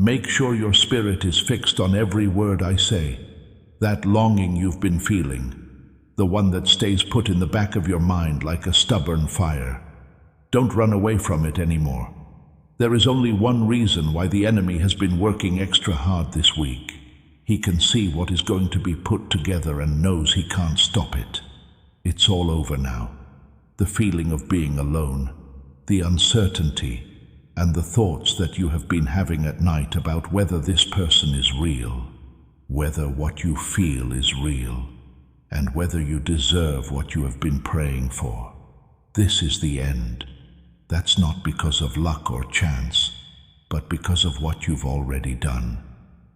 Make sure your spirit is fixed on every word I say. That longing you've been feeling, the one that stays put in the back of your mind like a stubborn fire. Don't run away from it anymore. There is only one reason why the enemy has been working extra hard this week. He can see what is going to be put together and knows he can't stop it. It's all over now. The feeling of being alone, the uncertainty, and the thoughts that you have been having at night about whether this person is real, whether what you feel is real, and whether you deserve what you have been praying for. This is the end. That's not because of luck or chance, but because of what you've already done.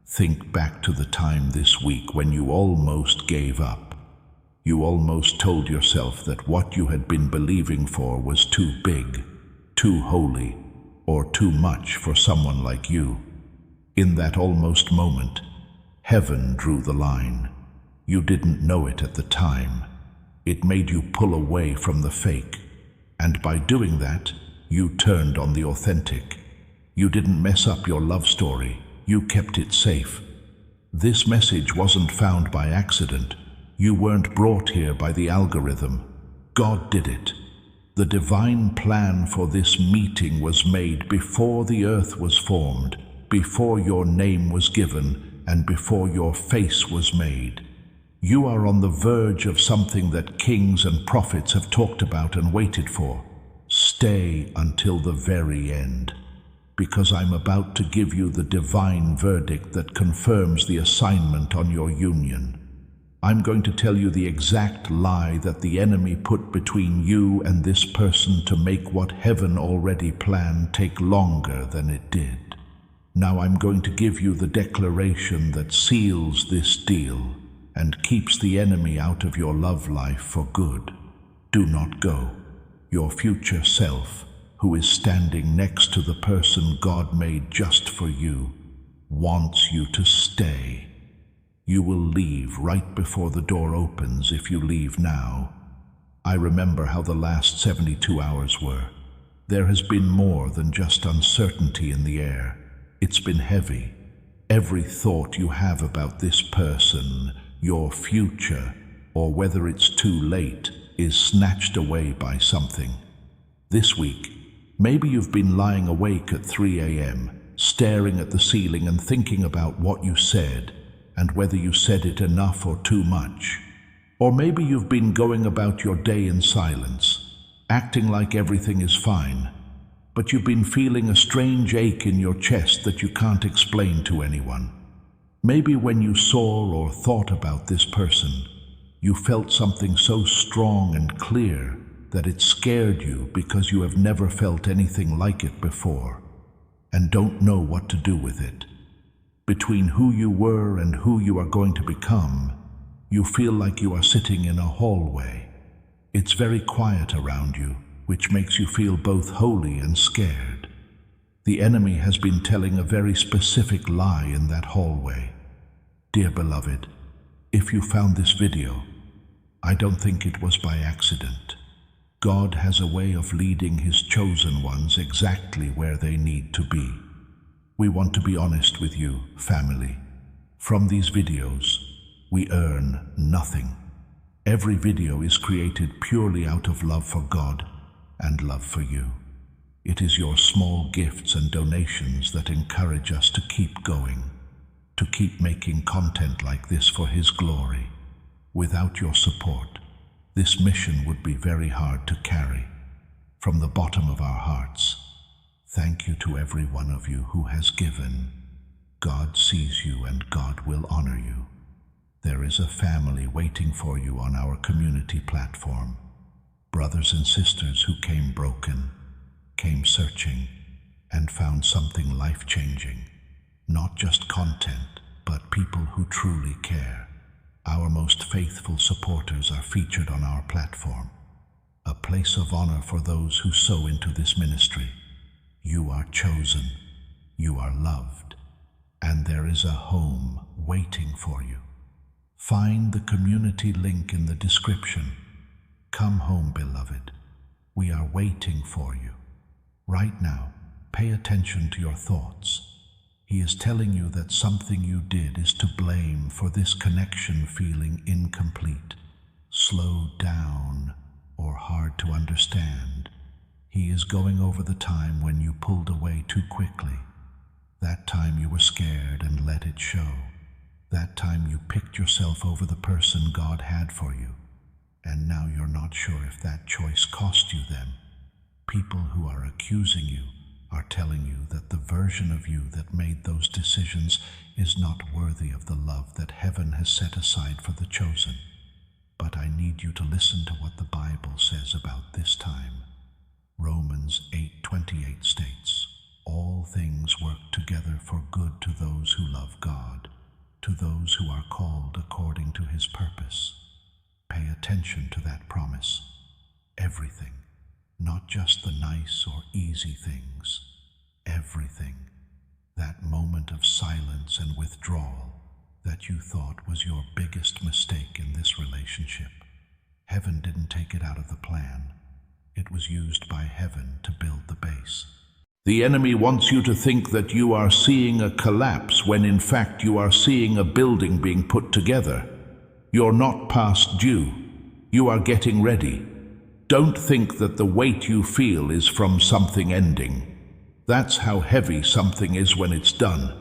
Think back to the time this week when you almost gave up. You almost told yourself that what you had been believing for was too big, too holy, or too much for someone like you. In that almost moment, heaven drew the line. You didn't know it at the time. It made you pull away from the fake, and by doing that, you turned on the authentic. You didn't mess up your love story. You kept it safe. This message wasn't found by accident. You weren't brought here by the algorithm. God did it. The divine plan for this meeting was made before the earth was formed, before your name was given, and before your face was made. You are on the verge of something that kings and prophets have talked about and waited for. Stay until the very end, because I'm about to give you the divine verdict that confirms the assignment on your union. I'm going to tell you the exact lie that the enemy put between you and this person to make what heaven already planned take longer than it did. Now I'm going to give you the declaration that seals this deal and keeps the enemy out of your love life for good. Do not go. Your future self, who is standing next to the person God made just for you, wants you to stay. You will leave right before the door opens if you leave now. I remember how the last 72 hours were. There has been more than just uncertainty in the air. It's been heavy. Every thought you have about this person, your future, or whether it's too late, is snatched away by something. This week, maybe you've been lying awake at 3 a.m., staring at the ceiling and thinking about what you said, and whether you said it enough or too much. Or maybe you've been going about your day in silence, acting like everything is fine, but you've been feeling a strange ache in your chest that you can't explain to anyone. Maybe when you saw or thought about this person, you felt something so strong and clear that it scared you because you have never felt anything like it before and don't know what to do with it. Between who you were and who you are going to become, you feel like you are sitting in a hallway. It's very quiet around you, which makes you feel both holy and scared. The enemy has been telling a very specific lie in that hallway. Dear beloved, if you found this video, I don't think it was by accident. God has a way of leading His chosen ones exactly where they need to be. We want to be honest with you, family. From these videos, we earn nothing. Every video is created purely out of love for God and love for you. It is your small gifts and donations that encourage us to keep going, to keep making content like this for His glory. Without your support, this mission would be very hard to carry. From the bottom of our hearts, thank you to every one of you who has given. God sees you and God will honor you. There is a family waiting for you on our community platform. Brothers and sisters who came broken, came searching, and found something life-changing. Not just content, but people who truly care. Our most faithful supporters are featured on our platform, a place of honor for those who sow into this ministry. You are chosen, you are loved, and there is a home waiting for you. Find the community link in the description. Come home, beloved. We are waiting for you. Right now, pay attention to your thoughts. He is telling you that something you did is to blame for this connection feeling incomplete, slowed down, or hard to understand. He is going over the time when you pulled away too quickly. That time you were scared and let it show. That time you picked yourself over the person God had for you. And now you're not sure if that choice cost you them. People who are accusing you are telling you that the version of you that made those decisions is not worthy of the love that heaven has set aside for the chosen. But I need you to listen to what the Bible says about this time. Romans 8:28 states, "All things work together for good to those who love God, to those who are called according to his purpose." Pay attention to that promise. Everything, not just the nice or easy things. Everything. That moment of silence and withdrawal that you thought was your biggest mistake in this relationship. Heaven didn't take it out of the plan. It was used by heaven to build the base. The enemy wants you to think that you are seeing a collapse when in fact you are seeing a building being put together. You're not past due. You are getting ready. Don't think that the weight you feel is from something ending. That's how heavy something is when it's done.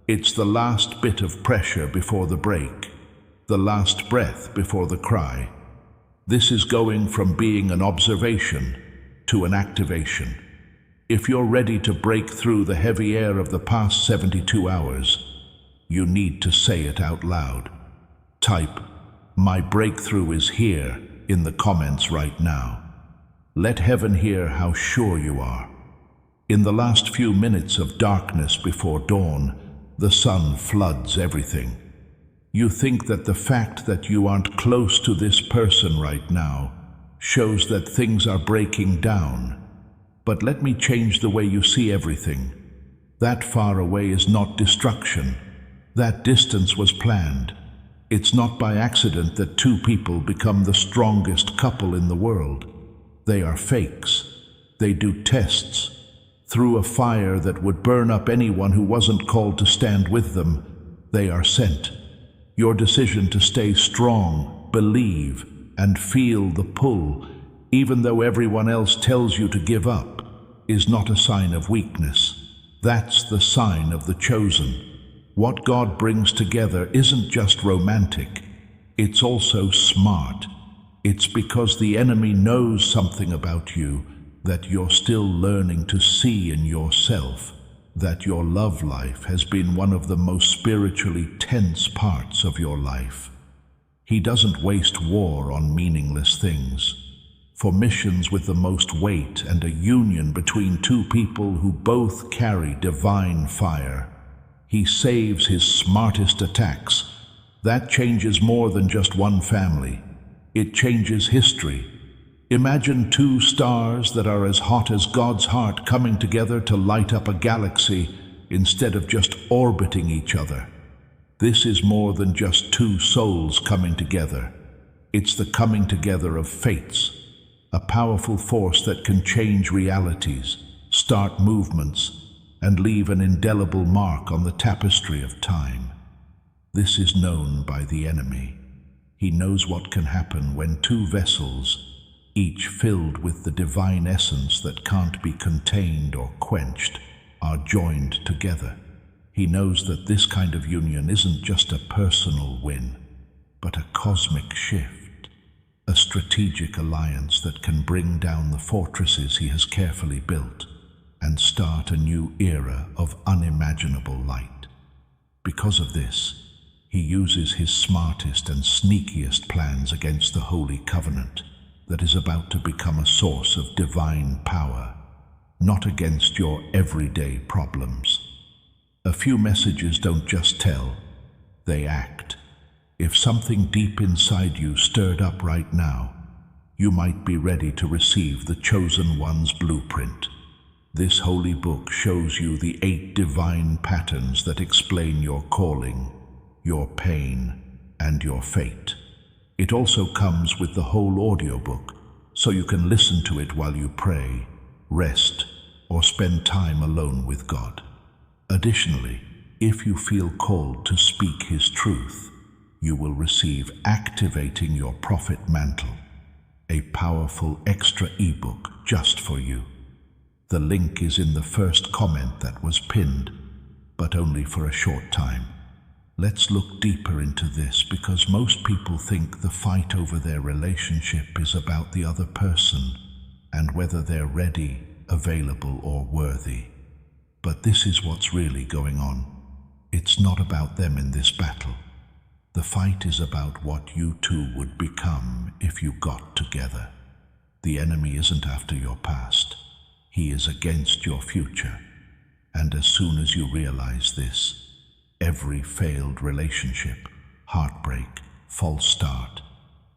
It's the last bit of pressure before the break, the last breath before the cry. This is going from being an observation to an activation. If you're ready to break through the heavy air of the past 72 hours, you need to say it out loud. Type, "My breakthrough is here," in the comments right now. Let heaven hear how sure you are. In the last few minutes of darkness before dawn, the sun floods everything. You think that the fact that you aren't close to this person right now shows that things are breaking down. But let me change the way you see everything. That far away is not destruction. That distance was planned. It's not by accident that two people become the strongest couple in the world. They are fakes. They do tests. Through a fire that would burn up anyone who wasn't called to stand with them, they are sent. Your decision to stay strong, believe, and feel the pull, even though everyone else tells you to give up, is not a sign of weakness. That's the sign of the chosen. What God brings together isn't just romantic, it's also smart. It's because the enemy knows something about you that you're still learning to see in yourself, that your love life has been one of the most spiritually tense parts of your life. He doesn't waste war on meaningless things. For missions with the most weight and a union between two people who both carry divine fire, he saves his smartest attacks. That changes more than just one family. It changes history. Imagine two stars that are as hot as God's heart coming together to light up a galaxy instead of just orbiting each other. This is more than just two souls coming together. It's the coming together of fates, a powerful force that can change realities, start movements, and leave an indelible mark on the tapestry of time. This is known by the enemy. He knows what can happen when two vessels, each filled with the divine essence that can't be contained or quenched, are joined together. He knows that this kind of union isn't just a personal win, but a cosmic shift, a strategic alliance that can bring down the fortresses he has carefully built and start a new era of unimaginable light. Because of this, he uses his smartest and sneakiest plans against the Holy Covenant that is about to become a source of divine power, not against your everyday problems. A few messages don't just tell, they act. If something deep inside you stirred up right now, you might be ready to receive the Chosen One's blueprint. This holy book shows you the 8 divine patterns that explain your calling, your pain, and your fate. It also comes with the whole audiobook, so you can listen to it while you pray, rest, or spend time alone with God. Additionally, if you feel called to speak His truth, you will receive Activating Your Prophet Mantle, a powerful extra ebook just for you. The link is in the first comment that was pinned, but only for a short time. Let's look deeper into this because most people think the fight over their relationship is about the other person and whether they're ready, available, or worthy. But this is what's really going on. It's not about them in this battle. The fight is about what you two would become if you got together. The enemy isn't after your past. He is against your future. And as soon as you realize this, every failed relationship, heartbreak, false start,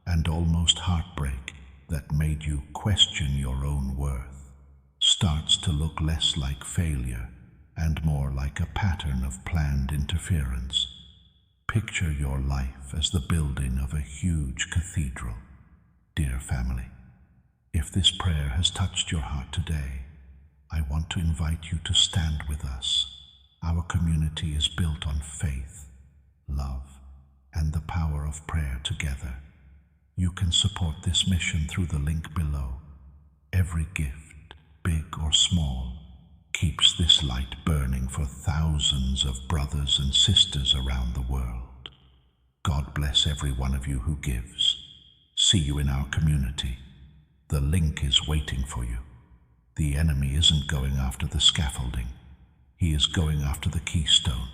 and almost heartbreak that made you question your own worth starts to look less like failure and more like a pattern of planned interference. Picture your life as the building of a huge cathedral. Dear family, if this prayer has touched your heart today, I want to invite you to stand with us. Our community is built on faith, love, and the power of prayer together. You can support this mission through the link below. Every gift, big or small, keeps this light burning for thousands of brothers and sisters around the world. God bless every one of you who gives. See you in our community. The link is waiting for you. The enemy isn't going after the scaffolding. He is going after the keystone,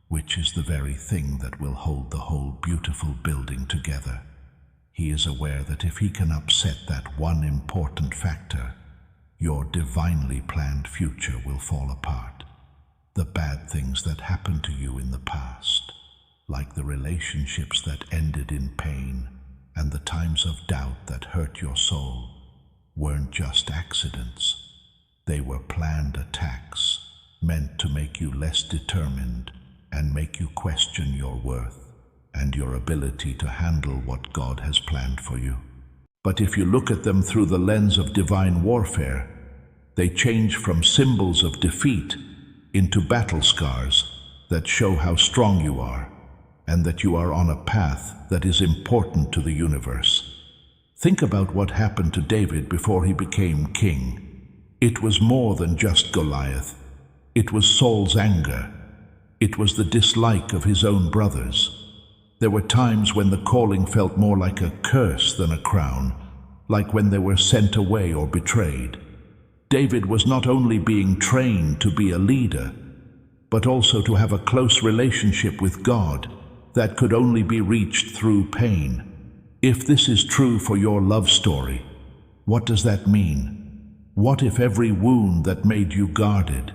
which is the very thing that will hold the whole beautiful building together. He is aware that if he can upset that one important factor, your divinely planned future will fall apart. The bad things that happened to you in the past, like the relationships that ended in pain and the times of doubt that hurt your soul, weren't just accidents. They were planned attacks meant to make you less determined and make you question your worth and your ability to handle what God has planned for you. But if you look at them through the lens of divine warfare, they change from symbols of defeat into battle scars that show how strong you are and that you are on a path that is important to the universe. Think about what happened to David before he became king. It was more than just Goliath. It was Saul's anger. It was the dislike of his own brothers. There were times when the calling felt more like a curse than a crown, like when they were sent away or betrayed. David was not only being trained to be a leader, but also to have a close relationship with God that could only be reached through pain. If this is true for your love story, what does that mean? What if every wound that made you guarded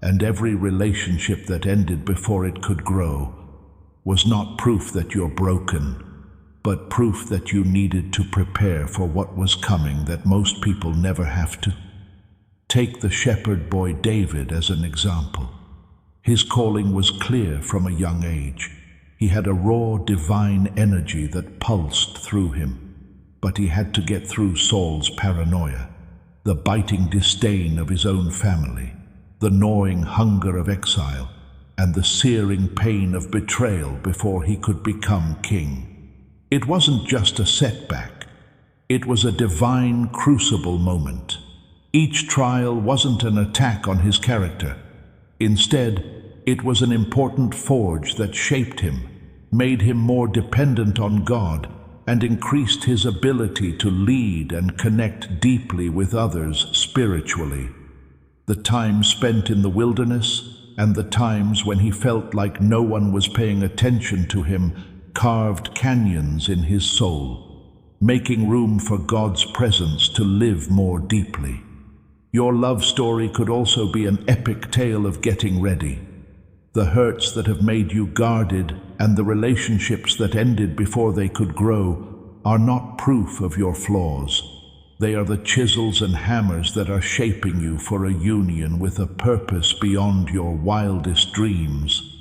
and every relationship that ended before it could grow was not proof that you're broken, but proof that you needed to prepare for what was coming that most people never have to? Take the shepherd boy David as an example. His calling was clear from a young age. He had a raw divine energy that pulsed through him, but he had to get through Saul's paranoia, the biting disdain of his own family, the gnawing hunger of exile, and the searing pain of betrayal before he could become king. It wasn't just a setback. It was a divine crucible moment. Each trial wasn't an attack on his character. Instead, it was an important forge that shaped him, made him more dependent on God, and increased his ability to lead and connect deeply with others spiritually. The time spent in the wilderness and the times when he felt like no one was paying attention to him carved canyons in his soul, making room for God's presence to live more deeply. Your love story could also be an epic tale of getting ready. The hurts that have made you guarded and the relationships that ended before they could grow are not proof of your flaws. They are the chisels and hammers that are shaping you for a union with a purpose beyond your wildest dreams.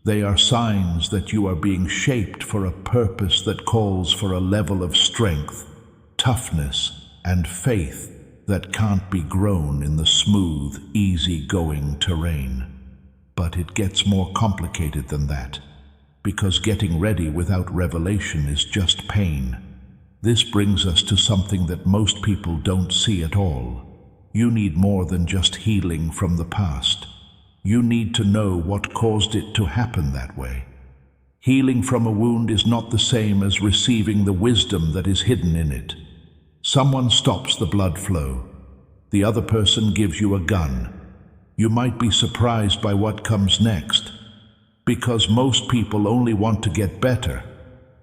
They are signs that you are being shaped for a purpose that calls for a level of strength, toughness, and faith that can't be grown in the smooth, easy-going terrain. But it gets more complicated than that, because getting ready without revelation is just pain. This brings us to something that most people don't see at all. You need more than just healing from the past. You need to know what caused it to happen that way. Healing from a wound is not the same as receiving the wisdom that is hidden in it. Someone stops the blood flow. The other person gives you a gun. You might be surprised by what comes next, because most people only want to get better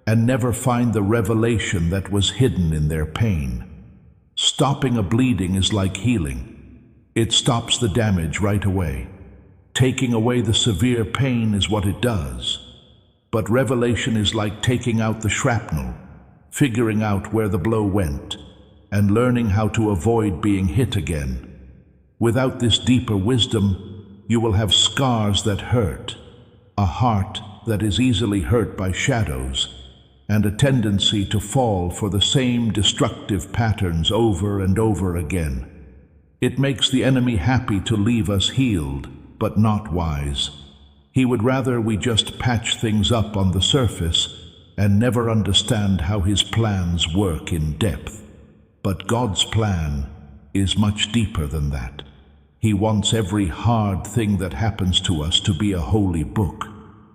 and never find the revelation that was hidden in their pain. Stopping a bleeding is like healing. It stops the damage right away. Taking away the severe pain is what it does. But revelation is like taking out the shrapnel, figuring out where the blow went, and learning how to avoid being hit again. Without this deeper wisdom, you will have scars that hurt, a heart that is easily hurt by shadows, and a tendency to fall for the same destructive patterns over and over again. It makes the enemy happy to leave us healed, but not wise. He would rather we just patch things up on the surface and never understand how his plans work in depth. But God's plan is much deeper than that. He wants every hard thing that happens to us to be a holy book,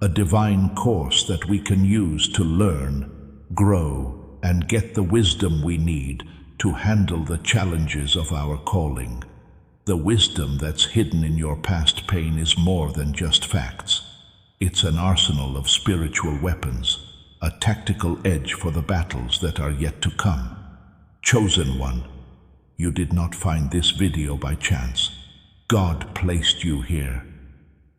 a divine course that we can use to learn, grow, and get the wisdom we need to handle the challenges of our calling. The wisdom that's hidden in your past pain is more than just facts. It's an arsenal of spiritual weapons, a tactical edge for the battles that are yet to come. Chosen one, you did not find this video by chance. God placed you here.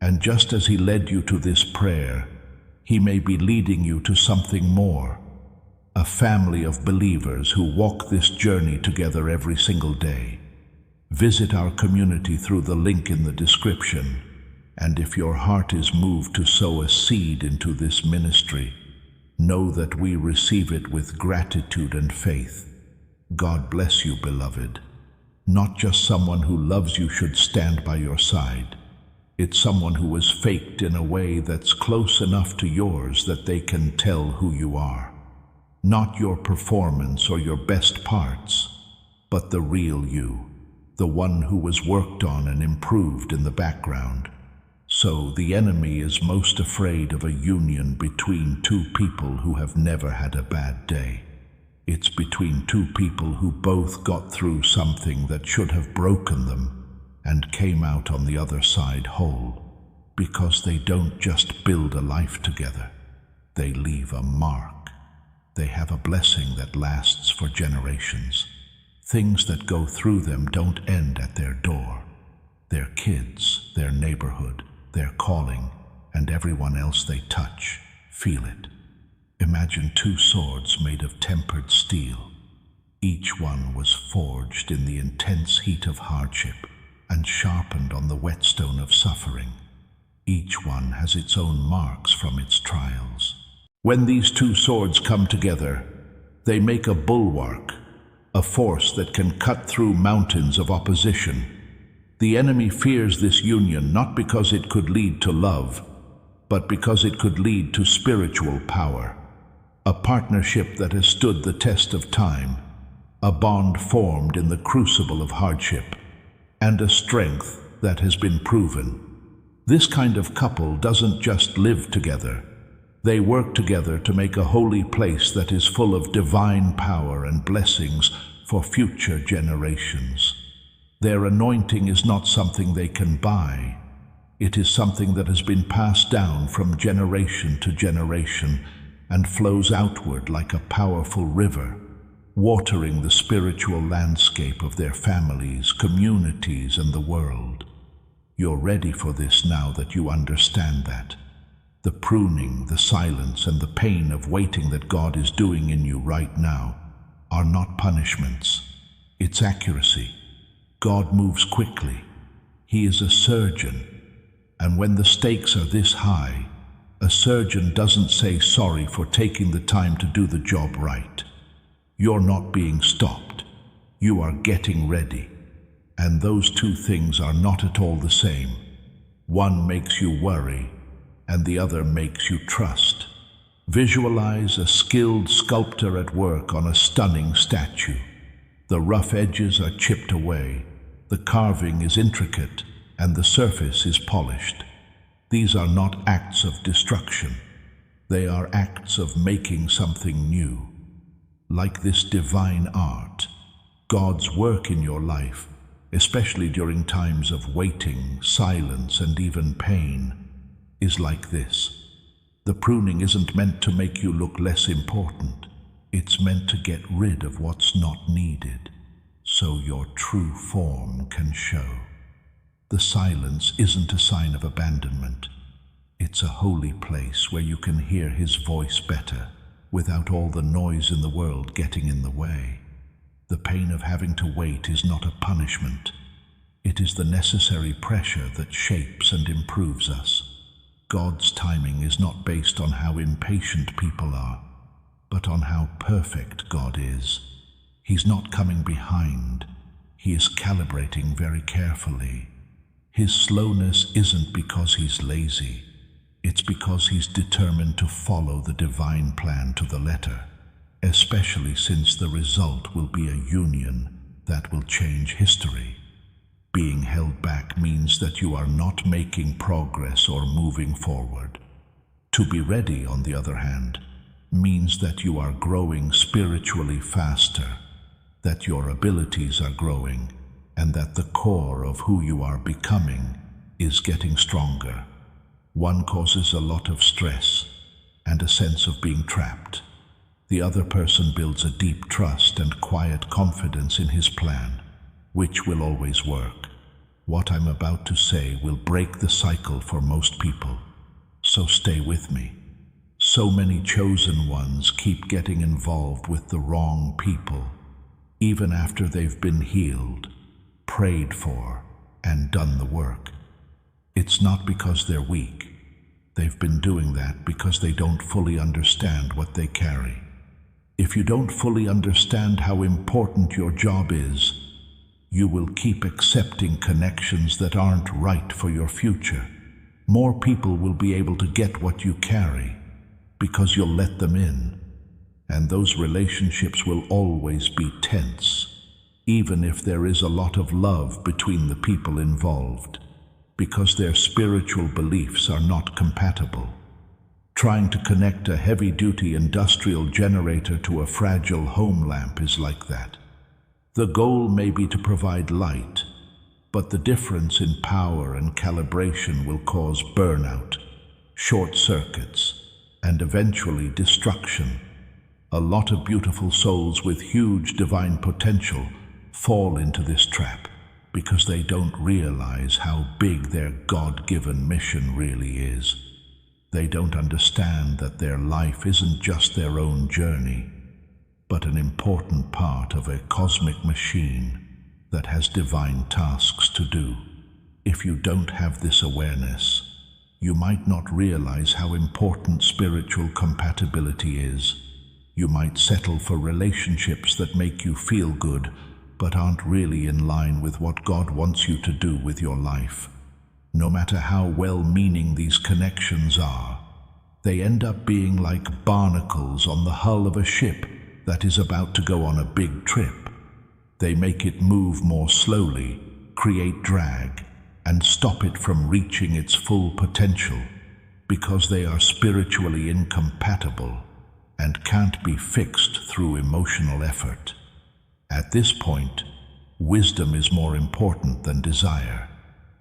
And just as He led you to this prayer, He may be leading you to something more. A family of believers who walk this journey together every single day. Visit our community through the link in the description. And if your heart is moved to sow a seed into this ministry, know that we receive it with gratitude and faith. God bless you, beloved. Not just someone who loves you should stand by your side. It's someone who is faked in a way that's close enough to yours that they can tell who you are. Not your performance or your best parts, but the real you, the one who was worked on and improved in the background. So the enemy is most afraid of a union between two people who have never had a bad day. It's between two people who both got through something that should have broken them and came out on the other side whole, because they don't just build a life together, they leave a mark. They have a blessing that lasts for generations. Things that go through them don't end at their door. Their kids, their neighborhood, their calling, and everyone else they touch feel it. Imagine two swords made of tempered steel. Each one was forged in the intense heat of hardship and sharpened on the whetstone of suffering. Each one has its own marks from its trials. When these two swords come together, they make a bulwark, a force that can cut through mountains of opposition. The enemy fears this union not because it could lead to love, but because it could lead to spiritual power. A partnership that has stood the test of time, a bond formed in the crucible of hardship, and a strength that has been proven. This kind of couple doesn't just live together. They work together to make a holy place that is full of divine power and blessings for future generations. Their anointing is not something they can buy. It is something that has been passed down from generation to generation and flows outward like a powerful river, watering the spiritual landscape of their families, communities, and the world. You're ready for this now that you understand that. The pruning, the silence, and the pain of waiting that God is doing in you right now are not punishments. It's accuracy. God moves quickly. He is a surgeon. And when the stakes are this high, a surgeon doesn't say sorry for taking the time to do the job right. You're not being stopped. You are getting ready. And those two things are not at all the same. One makes you worry, and the other makes you trust. Visualize a skilled sculptor at work on a stunning statue. The rough edges are chipped away, the carving is intricate, and the surface is polished. These are not acts of destruction. They are acts of making something new. Like this divine art, God's work in your life, especially during times of waiting, silence, and even pain, is like this. The pruning isn't meant to make you look less important. It's meant to get rid of what's not needed, so your true form can show. The silence isn't a sign of abandonment. It's a holy place where you can hear His voice better, without all the noise in the world getting in the way. The pain of having to wait is not a punishment. It is the necessary pressure that shapes and improves us. God's timing is not based on how impatient people are, but on how perfect God is. He's not coming behind. He is calibrating very carefully. His slowness isn't because He's lazy. It's because He's determined to follow the divine plan to the letter, especially since the result will be a union that will change history. Being held back means that you are not making progress or moving forward. To be ready, on the other hand, means that you are growing spiritually faster, that your abilities are growing, and that the core of who you are becoming is getting stronger. One causes a lot of stress and a sense of being trapped. The other person builds a deep trust and quiet confidence in his plan, which will always work. What I'm about to say will break the cycle for most people, so stay with me. So many chosen ones keep getting involved with the wrong people, even after they've been healed, prayed for, and done the work. It's not because they're weak. They've been doing that because they don't fully understand what they carry. If you don't fully understand how important your job is, you will keep accepting connections that aren't right for your future. More people will be able to get what you carry because you'll let them in, and those relationships will always be tense, even if there is a lot of love between the people involved, because their spiritual beliefs are not compatible. Trying to connect a heavy-duty industrial generator to a fragile home lamp is like that. The goal may be to provide light, but the difference in power and calibration will cause burnout, short circuits, and eventually destruction. A lot of beautiful souls with huge divine potential fall into this trap because they don't realize how big their God-given mission really is. They don't understand that their life isn't just their own journey, but an important part of a cosmic machine that has divine tasks to do. If you don't have this awareness, you might not realize how important spiritual compatibility is. You might settle for relationships that make you feel good, but aren't really in line with what God wants you to do with your life. No matter how well-meaning these connections are, they end up being like barnacles on the hull of a ship that is about to go on a big trip. They make it move more slowly, create drag, and stop it from reaching its full potential because they are spiritually incompatible and can't be fixed through emotional effort. At this point, wisdom is more important than desire,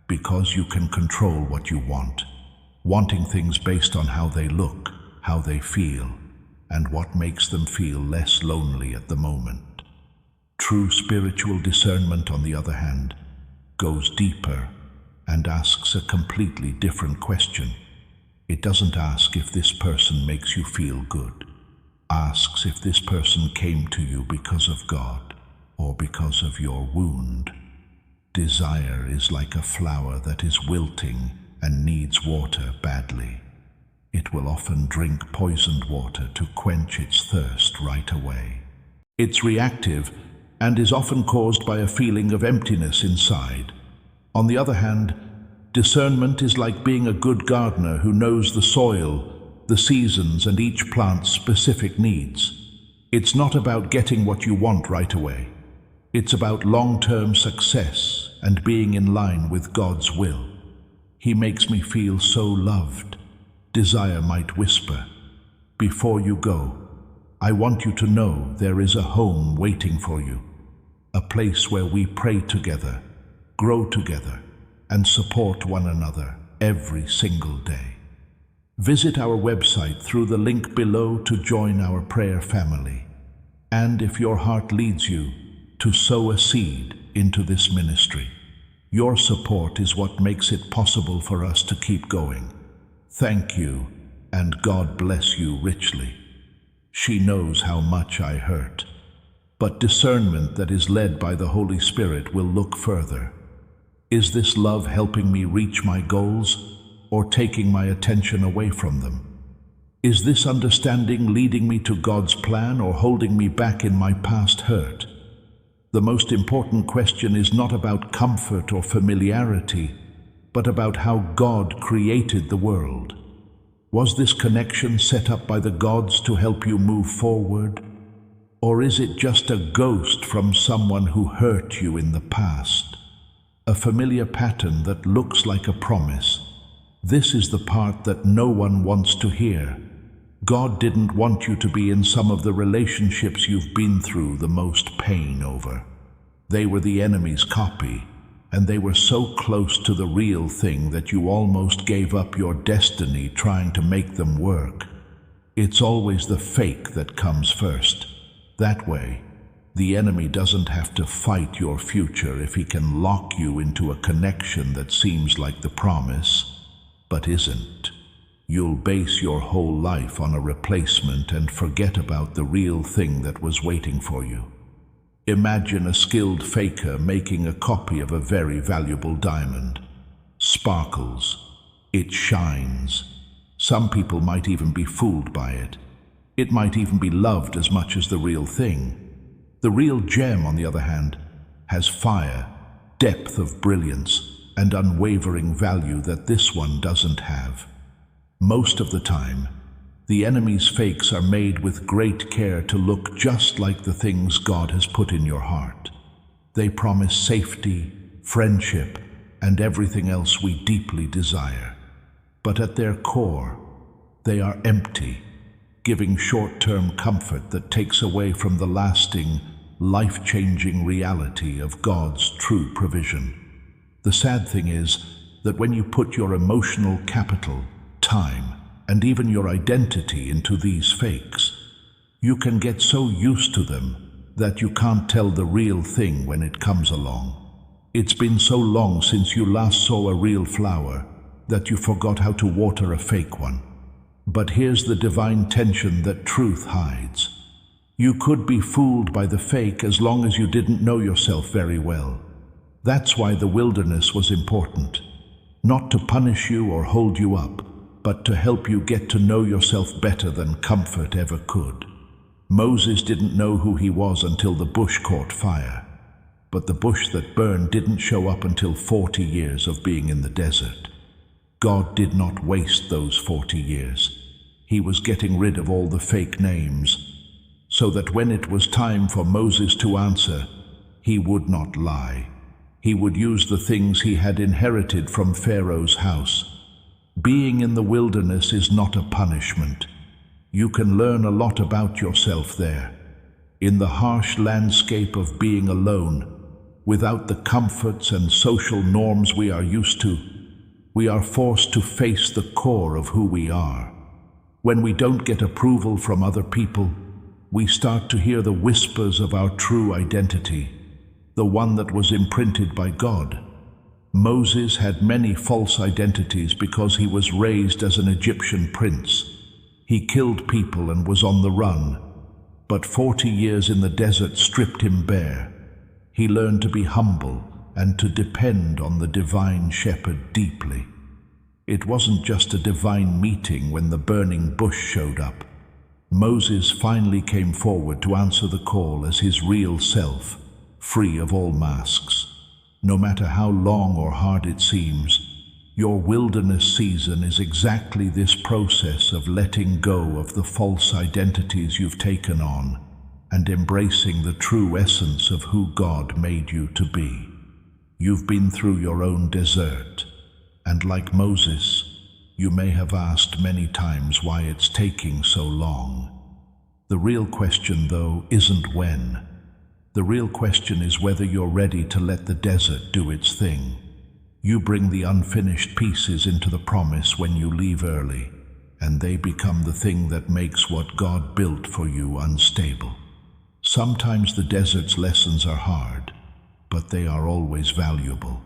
because you can control what you want, wanting things based on how they look, how they feel, and what makes them feel less lonely at the moment. True spiritual discernment, on the other hand, goes deeper and asks a completely different question. It doesn't ask if this person makes you feel good. Asks if this person came to you because of God or because of your wound. Desire is like a flower that is wilting and needs water badly. It will often drink poisoned water to quench its thirst right away. It's reactive and is often caused by a feeling of emptiness inside. On the other hand, Discernment is like being a good gardener who knows the soil, the seasons, and each plant's specific needs. It's not about getting what you want right away. It's about long-term success and being in line with God's will. He makes me feel so loved. Desire might whisper, "Before you go, I want you to know there is a home waiting for you, a place where we pray together, grow together, and support one another every single day." Visit our website through the link below to join our prayer family. And if your heart leads you, to sow a seed into this ministry. Your support is what makes it possible for us to keep going. Thank you, and God bless you richly. She knows how much I hurt. But discernment that is led by the Holy Spirit will look further. Is this love helping me reach my goals, or taking my attention away from them? Is this understanding leading me to God's plan, or holding me back in my past hurt? The most important question is not about comfort or familiarity, but about how God created the world. Was this connection set up by the gods to help you move forward? Or is it just a ghost from someone who hurt you in the past? A familiar pattern that looks like a promise. This is the part that no one wants to hear. God didn't want you to be in some of the relationships you've been through the most pain over. They were the enemy's copy, and they were so close to the real thing that you almost gave up your destiny trying to make them work. It's always the fake that comes first. That way, the enemy doesn't have to fight your future if he can lock you into a connection that seems like the promise, but isn't. You'll base your whole life on a replacement and forget about the real thing that was waiting for you. Imagine a skilled faker making a copy of a very valuable diamond. Sparkles. It shines. Some people might even be fooled by it. It might even be loved as much as the real thing. The real gem, on the other hand, has fire, depth of brilliance, and unwavering value that this one doesn't have. Most of the time, the enemy's fakes are made with great care to look just like the things God has put in your heart. They promise safety, friendship, and everything else we deeply desire. But at their core, they are empty, giving short-term comfort that takes away from the lasting, life-changing reality of God's true provision. The sad thing is that when you put your emotional capital, time, and even your identity into these fakes, you can get so used to them that you can't tell the real thing when it comes along. It's been so long since you last saw a real flower that you forgot how to water a fake one. But here's the divine tension that truth hides. You could be fooled by the fake as long as you didn't know yourself very well. That's why the wilderness was important. Not to punish you or hold you up, but to help you get to know yourself better than comfort ever could. Moses didn't know who he was until the bush caught fire. But the bush that burned didn't show up until 40 years of being in the desert. God did not waste those 40 years. He was getting rid of all the fake names, so that when it was time for Moses to answer, he would not lie. He would use the things he had inherited from Pharaoh's house. Being in the wilderness is not a punishment. You can learn a lot about yourself there. In the harsh landscape of being alone, without the comforts and social norms we are used to, we are forced to face the core of who we are. When we don't get approval from other people, we start to hear the whispers of our true identity, the one that was imprinted by God. Moses had many false identities because he was raised as an Egyptian prince. He killed people and was on the run, but 40 years in the desert stripped him bare. He learned to be humble and to depend on the divine shepherd deeply. It wasn't just a divine meeting when the burning bush showed up. Moses finally came forward to answer the call as his real self, free of all masks. No matter how long or hard it seems, Your wilderness season is exactly this process of letting go of the false identities you've taken on and embracing the true essence of who God made you to be. You've been through your own desert, and like Moses, you may have asked many times why it's taking so long. The real question, though, isn't when. The real question is whether you're ready to let the desert do its thing. You bring the unfinished pieces into the promise when you leave early, and they become the thing that makes what God built for you unstable. Sometimes the desert's lessons are hard, but they are always valuable.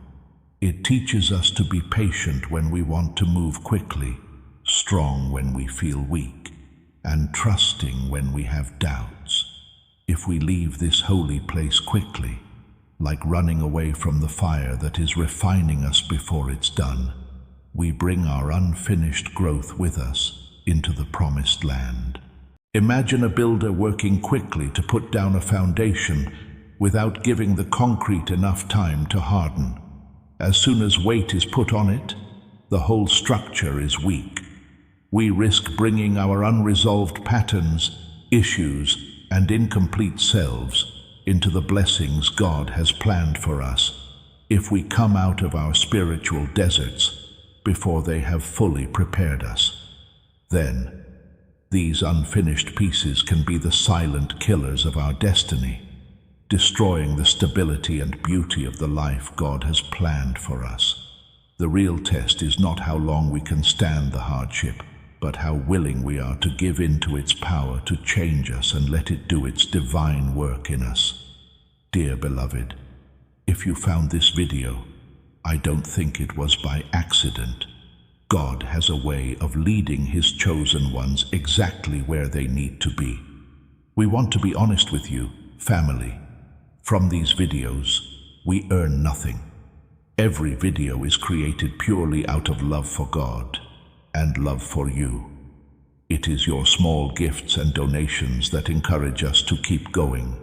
It teaches us to be patient when we want to move quickly, strong when we feel weak, and trusting when we have doubts. If we leave this holy place quickly, like running away from the fire that is refining us before it's done, we bring our unfinished growth with us into the promised land. Imagine a builder working quickly to put down a foundation without giving the concrete enough time to harden. As soon as weight is put on it, the whole structure is weak. We risk bringing our unresolved patterns, issues, and incomplete selves into the blessings God has planned for us if we come out of our spiritual deserts before they have fully prepared us. Then, these unfinished pieces can be the silent killers of our destiny, destroying the stability and beauty of the life God has planned for us. The real test is not how long we can stand the hardship, but how willing we are to give in to its power to change us and let it do its divine work in us. Dear beloved, if you found this video, I don't think it was by accident. God has a way of leading His chosen ones exactly where they need to be. We want to be honest with you, family. From these videos, we earn nothing. Every video is created purely out of love for God and love for you. It is your small gifts and donations that encourage us to keep going,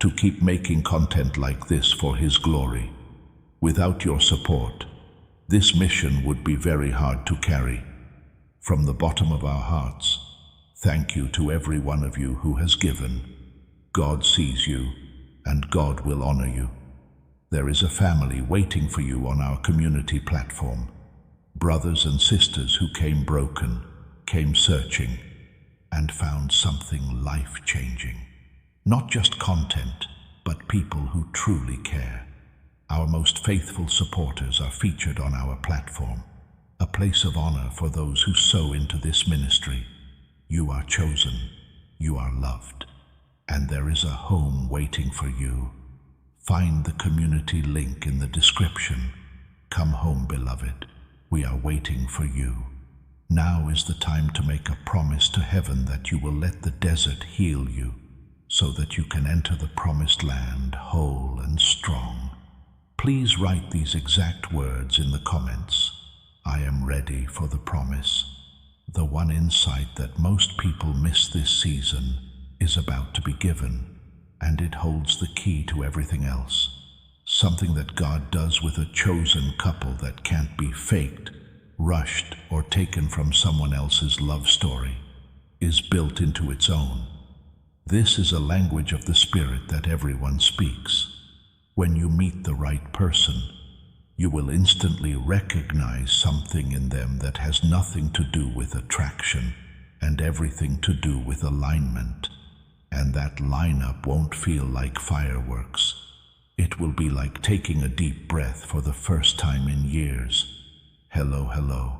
to keep making content like this for His glory. Without your support, this mission would be very hard to carry. From the bottom of our hearts, thank you to every one of you who has given. God sees you, and God will honor you. There is a family waiting for you on our community platform. Brothers and sisters who came broken, came searching, and found something life-changing. Not just content, but people who truly care. Our most faithful supporters are featured on our platform, a place of honor for those who sow into this ministry. You are chosen, you are loved, and there is a home waiting for you. Find the community link in the description. Come home, beloved. We are waiting for you. Now is the time to make a promise to heaven that you will let the desert heal you, so that you can enter the promised land whole and strong. Please write these exact words in the comments. I am ready for the promise. The one insight that most people miss this season is about to be given, and it holds the key to everything else. Something that God does with a chosen couple that can't be faked, rushed, or taken from someone else's love story, is built into its own. This is a language of the Spirit that everyone speaks. When you meet the right person, you will instantly recognize something in them that has nothing to do with attraction and everything to do with alignment. And that lineup won't feel like fireworks. It will be like taking a deep breath for the first time in years. Hello, hello.